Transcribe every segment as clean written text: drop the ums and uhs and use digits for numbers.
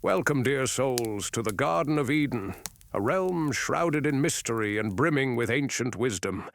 Welcome, dear souls, to the Garden of Eden, a realm shrouded in mystery and brimming with ancient wisdom.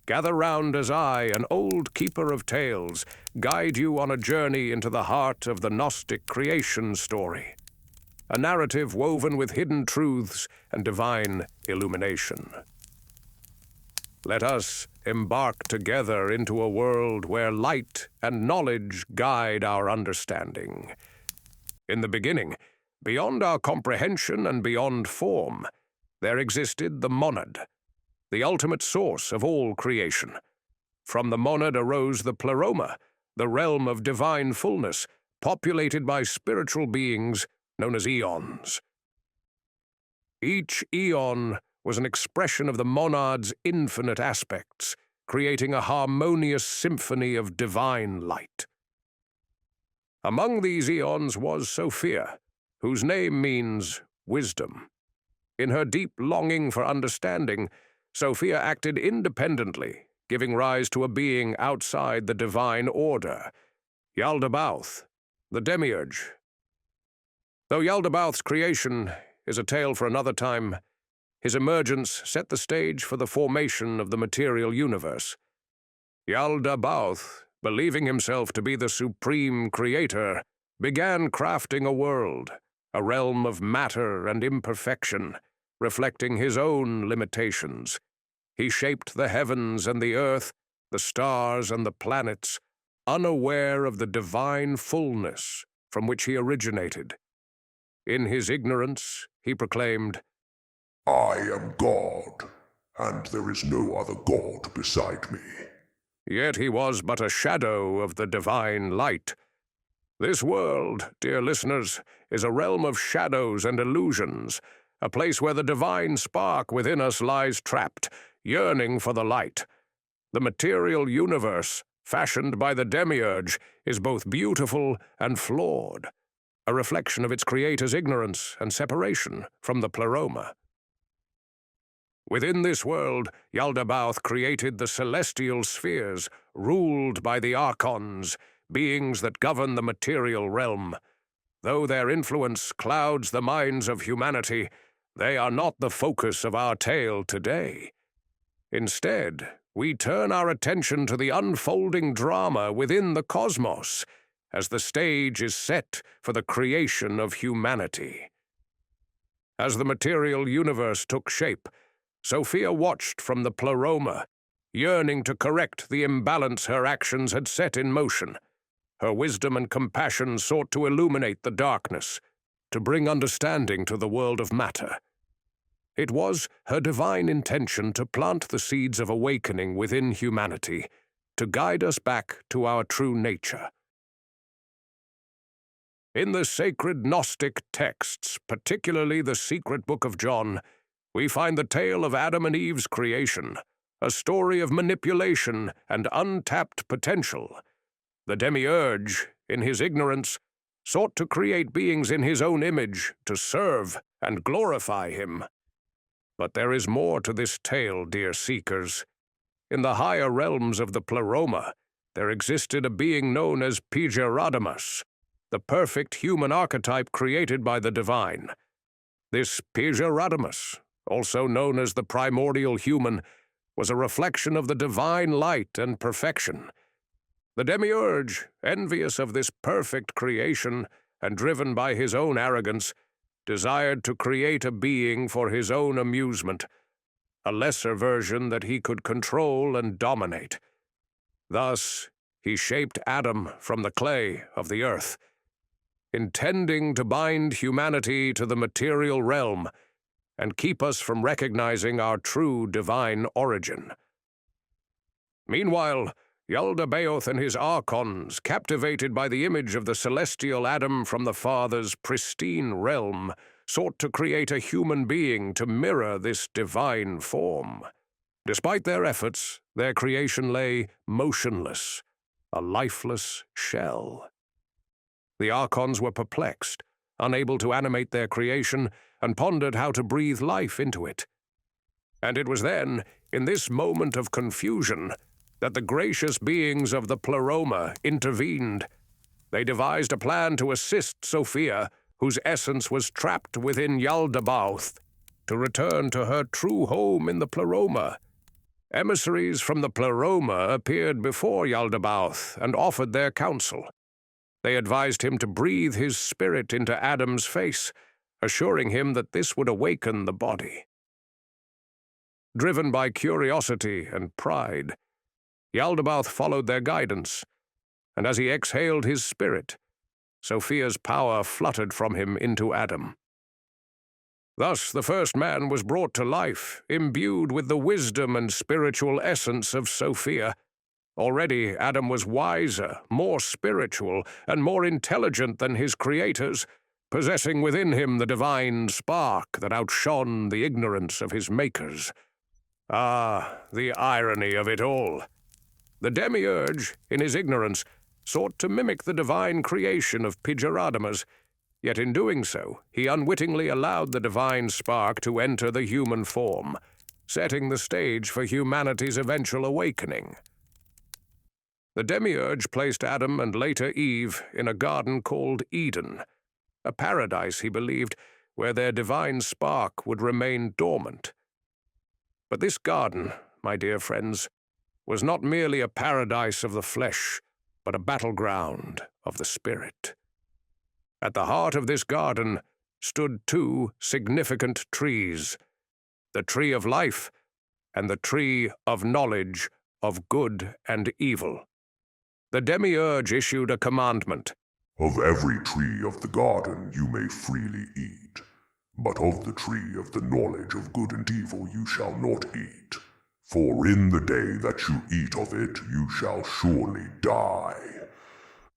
Gather round as I, an old keeper of tales, guide you on a journey into the heart of the Gnostic creation story. A narrative woven with hidden truths and divine illumination. Let us embark together into a world where light and knowledge guide our understanding. In the beginning, beyond our comprehension and beyond form, there existed the monad, the ultimate source of all creation. From the monad arose the pleroma, the realm of divine fullness, populated by spiritual beings known as eons. Each eon was an expression of the monad's infinite aspects, creating a harmonious symphony of divine light. Among these eons was Sophia, whose name means wisdom. In her deep longing for understanding, Sophia acted independently, giving rise to a being outside the divine order, Yaldabaoth, the Demiurge. Though Yaldabaoth's creation is a tale for another time, his emergence set the stage for the formation of the material universe. Yaldabaoth, believing himself to be the supreme creator, began crafting a world, a realm of matter and imperfection, reflecting his own limitations. He shaped the heavens and the earth, the stars and the planets, unaware of the divine fullness from which he originated. In his ignorance, he proclaimed, "I am God, and there is no other God beside me." Yet he was but a shadow of the divine light. This world, dear listeners, is a realm of shadows and illusions, a place where the divine spark within us lies trapped, yearning for the light. The material universe, fashioned by the Demiurge, is both beautiful and flawed, a reflection of its creator's ignorance and separation from the pleroma. Within this world, Yaldabaoth created the celestial spheres, ruled by the archons, beings that govern the material realm. Though their influence clouds the minds of humanity, they are not the focus of our tale today. Instead, we turn our attention to the unfolding drama within the cosmos, as the stage is set for the creation of humanity. As the material universe took shape, Sophia watched from the pleroma, yearning to correct the imbalance her actions had set in motion. Her wisdom and compassion sought to illuminate the darkness, to bring understanding to the world of matter. It was her divine intention to plant the seeds of awakening within humanity, to guide us back to our true nature. In the sacred Gnostic texts, particularly the secret book of John, we find the tale of Adam and Eve's creation, a story of manipulation and untapped potential. The Demiurge, in his ignorance, sought to create beings in his own image to serve and glorify him. But there is more to this tale, dear seekers. In the higher realms of the pleroma, there existed a being known as Pijuradamus, the perfect human archetype created by the divine. This Pijuradamus, also known as the primordial human, was a reflection of the divine light and perfection. The Demiurge, envious of this perfect creation and driven by his own arrogance, desired to create a being for his own amusement, a lesser version that he could control and dominate. Thus, he shaped Adam from the clay of the earth, intending to bind humanity to the material realm and keep us from recognizing our true divine origin. Meanwhile, Yaldabaoth and his archons, captivated by the image of the celestial Adam from the Father's pristine realm, sought to create a human being to mirror this divine form. Despite their efforts, their creation lay motionless, a lifeless shell. The archons were perplexed, unable to animate their creation, and pondered how to breathe life into it. And it was then, in this moment of confusion, that the gracious beings of the pleroma intervened. They devised a plan to assist Sophia, whose essence was trapped within Yaldabaoth, to return to her true home in the Pleroma. Emissaries from the Pleroma appeared before Yaldabaoth and offered their counsel. They advised him to breathe his spirit into Adam's face, assuring him that this would awaken the body. Driven by curiosity and pride, Yaldabaoth followed their guidance, and as he exhaled his spirit, Sophia's power fluttered from him into Adam. Thus the first man was brought to life, imbued with the wisdom and spiritual essence of Sophia. Already Adam was wiser, more spiritual, and more intelligent than his creators, possessing within him the divine spark that outshone the ignorance of his makers. Ah, the irony of it all! The Demiurge, in his ignorance, sought to mimic the divine creation of Pidgeraddimus, yet in doing so, he unwittingly allowed the divine spark to enter the human form, setting the stage for humanity's eventual awakening. The Demiurge placed Adam and later Eve in a garden called Eden, a paradise, he believed, where their divine spark would remain dormant. But this garden, my dear friends, was not merely a paradise of the flesh, but a battleground of the spirit. At the heart of this garden stood two significant trees, the tree of life and the tree of knowledge of good and evil. The Demiurge issued a commandment. Of every tree of the garden you may freely eat, but of the tree of the knowledge of good and evil you shall not eat. For in the day that you eat of it you shall surely die.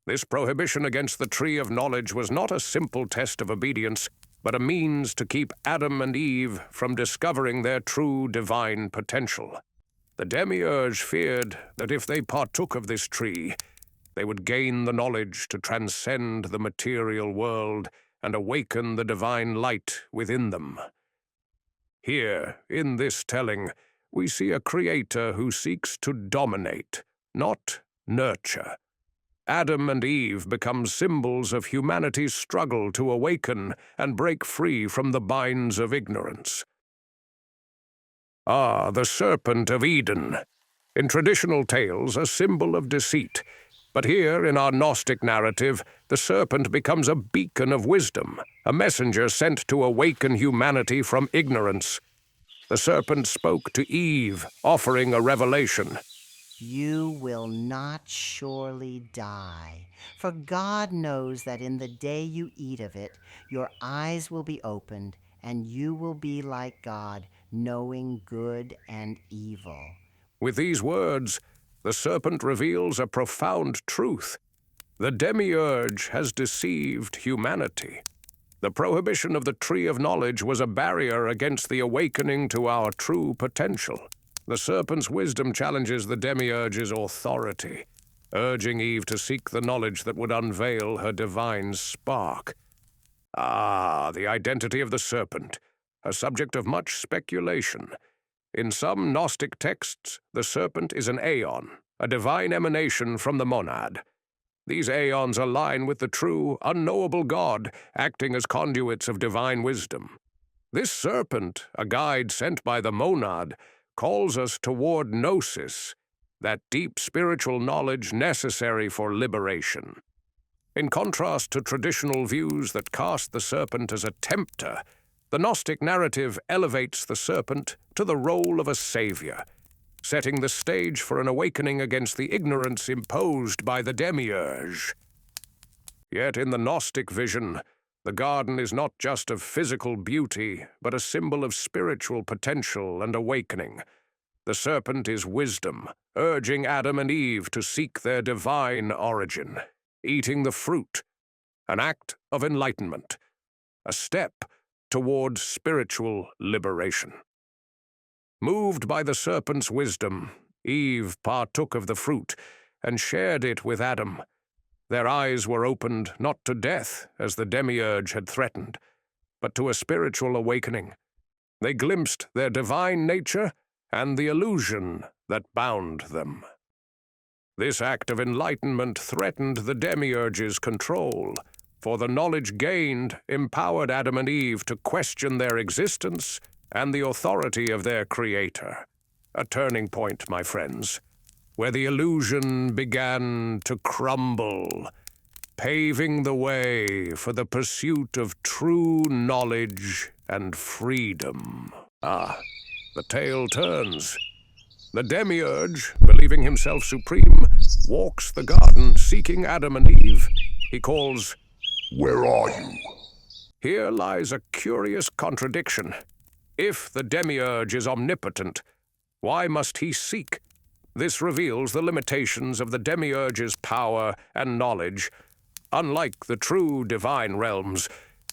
This prohibition against the tree of knowledge was not a simple test of obedience, but a means to keep Adam and Eve from discovering their true divine potential. The Demiurge feared that if they partook of this tree, they would gain the knowledge to transcend the material world and awaken the divine light within them. Here, in this telling, we see a creator who seeks to dominate, not nurture. Adam and Eve become symbols of humanity's struggle to awaken and break free from the binds of ignorance. Ah, the serpent of Eden. In traditional tales, a symbol of deceit. But here, in our Gnostic narrative, the serpent becomes a beacon of wisdom, a messenger sent to awaken humanity from ignorance. The serpent spoke to Eve, offering a revelation. You will not surely die, for God knows that in the day you eat of it, your eyes will be opened, and you will be like God, knowing good and evil. With these words, the serpent reveals a profound truth. The Demiurge has deceived humanity. The prohibition of the tree of knowledge was a barrier against the awakening to our true potential. The serpent's wisdom challenges the Demiurge's authority, urging Eve to seek the knowledge that would unveil her divine spark. Ah, the identity of the serpent, a subject of much speculation. In some Gnostic texts, the serpent is an aeon, a divine emanation from the monad. These aeons align with the true, unknowable God, acting as conduits of divine wisdom. This serpent, a guide sent by the monad, calls us toward gnosis, that deep spiritual knowledge necessary for liberation. In contrast to traditional views that cast the serpent as a tempter, the Gnostic narrative elevates the serpent to the role of a savior, setting the stage for an awakening against the ignorance imposed by the Demiurge. Yet in the Gnostic vision, the garden is not just of physical beauty, but a symbol of spiritual potential and awakening. The serpent is wisdom, urging Adam and Eve to seek their divine origin, eating the fruit, an act of enlightenment, a step toward spiritual liberation. Moved by the serpent's wisdom, Eve partook of the fruit and shared it with Adam. Their eyes were opened not to death, as the Demiurge had threatened, but to a spiritual awakening. They glimpsed their divine nature and the illusion that bound them. This act of enlightenment threatened the Demiurge's control, for the knowledge gained empowered Adam and Eve to question their existence and the authority of their Creator. A turning point, my friends, where the illusion began to crumble, paving the way for the pursuit of true knowledge and freedom. Ah, the tale turns. The Demiurge, believing himself supreme, walks the garden seeking Adam and Eve. He calls, "Where are you?" Here lies a curious contradiction. If the Demiurge is omnipotent, why must he seek? This reveals the limitations of the Demiurge's power and knowledge. Unlike the true divine realms,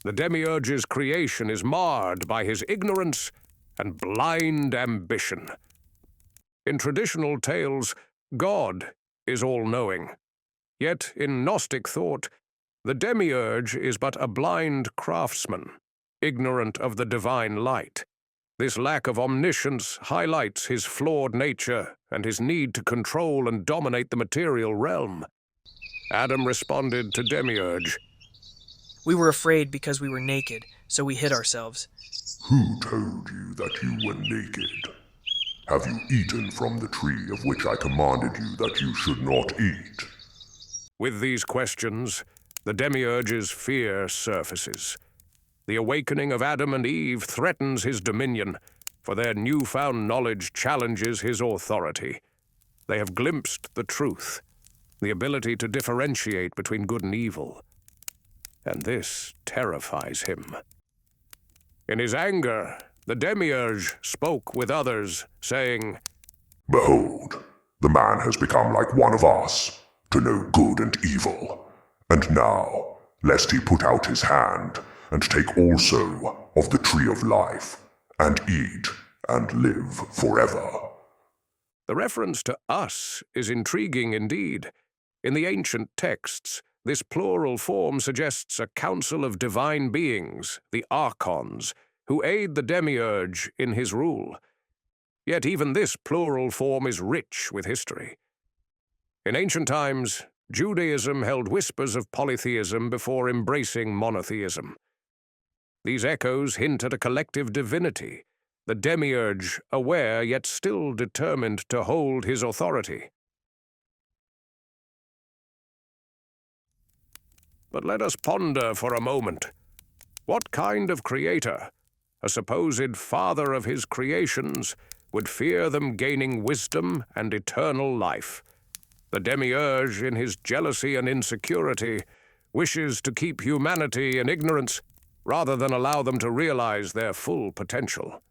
the Demiurge's creation is marred by his ignorance and blind ambition. In traditional tales, God is all-knowing. Yet in Gnostic thought, the Demiurge is but a blind craftsman, ignorant of the divine light. This lack of omniscience highlights his flawed nature and his need to control and dominate the material realm. Adam responded to Demiurge, "We were afraid because we were naked, so we hid ourselves." "Who told you that you were naked? Have you eaten from the tree of which I commanded you that you should not eat?" With these questions, the Demiurge's fear surfaces. The awakening of Adam and Eve threatens his dominion, for their newfound knowledge challenges his authority. They have glimpsed the truth, the ability to differentiate between good and evil, and this terrifies him. In his anger, the Demiurge spoke with others, saying, "Behold, the man has become like one of us, to know good and evil. And now, lest he put out his hand, and take also of the tree of life, and eat, and live forever." The reference to us is intriguing indeed. In the ancient texts, this plural form suggests a council of divine beings, the archons, who aid the Demiurge in his rule. Yet even this plural form is rich with history. In ancient times, Judaism held whispers of polytheism before embracing monotheism. These echoes hint at a collective divinity, the Demiurge aware yet still determined to hold his authority. But let us ponder for a moment. What kind of creator, a supposed father of his creations, would fear them gaining wisdom and eternal life? The Demiurge, in his jealousy and insecurity, wishes to keep humanity in ignorance rather than allow them to realize their full potential.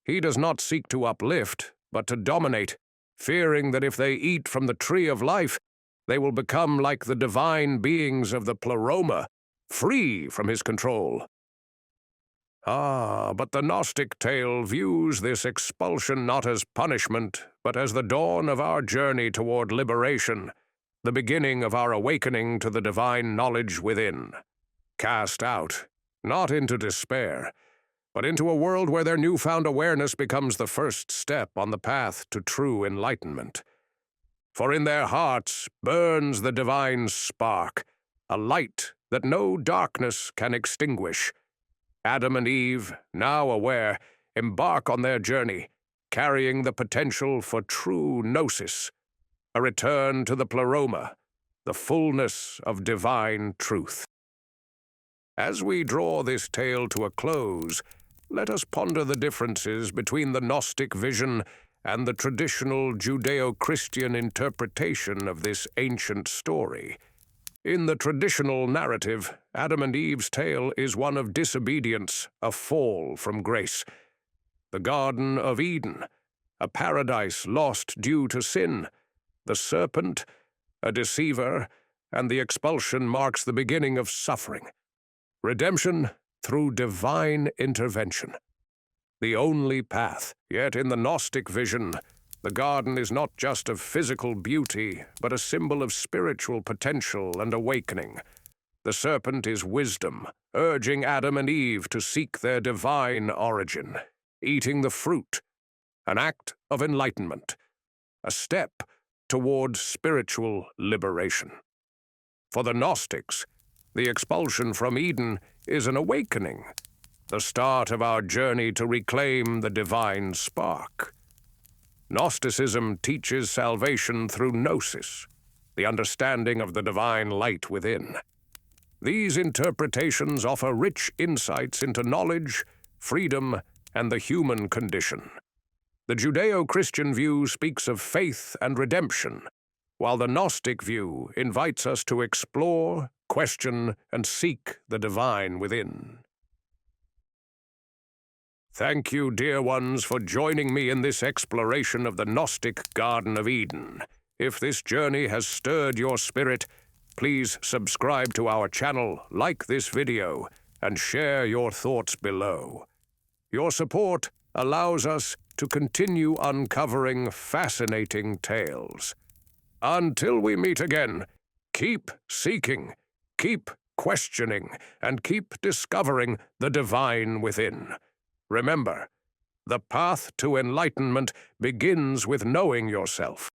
He does not seek to uplift, but to dominate, fearing that if they eat from the tree of life, they will become like the divine beings of the Pleroma, free from his control. But the Gnostic tale views this expulsion not as punishment, but as the dawn of our journey toward liberation, the beginning of our awakening to the divine knowledge within. Cast out, not into despair, but into a world where their newfound awareness becomes the first step on the path to true enlightenment. For in their hearts burns the divine spark, a light that no darkness can extinguish. Adam and Eve, now aware, embark on their journey, carrying the potential for true gnosis, a return to the Pleroma, the fullness of divine truth. As we draw this tale to a close, let us ponder the differences between the Gnostic vision and the traditional Judeo-Christian interpretation of this ancient story. In the traditional narrative, Adam and Eve's tale is one of disobedience, a fall from grace. The Garden of Eden, a paradise lost due to sin. The serpent, a deceiver, and the expulsion marks the beginning of suffering. Redemption through divine intervention. The only path. Yet in the Gnostic vision, the garden is not just of physical beauty, but a symbol of spiritual potential and awakening. The serpent is wisdom, urging Adam and Eve to seek their divine origin, eating the fruit, an act of enlightenment, a step toward spiritual liberation. For the Gnostics, The expulsion from Eden is an awakening, the start of our journey to reclaim the divine spark. Gnosticism teaches salvation through gnosis, the understanding of the divine light within. These interpretations offer rich insights into knowledge, freedom, and the human condition. The Judeo-Christian view speaks of faith and redemption, while the Gnostic view invites us to explore, question, and seek the divine within. Thank you, dear ones, for joining me in this exploration of the Gnostic Garden of Eden. If this journey has stirred your spirit, please subscribe to our channel, like this video, and share your thoughts below. Your support allows us to continue uncovering fascinating tales. Until we meet again, keep seeking, keep questioning, and keep discovering the divine within. Remember, the path to enlightenment begins with knowing yourself.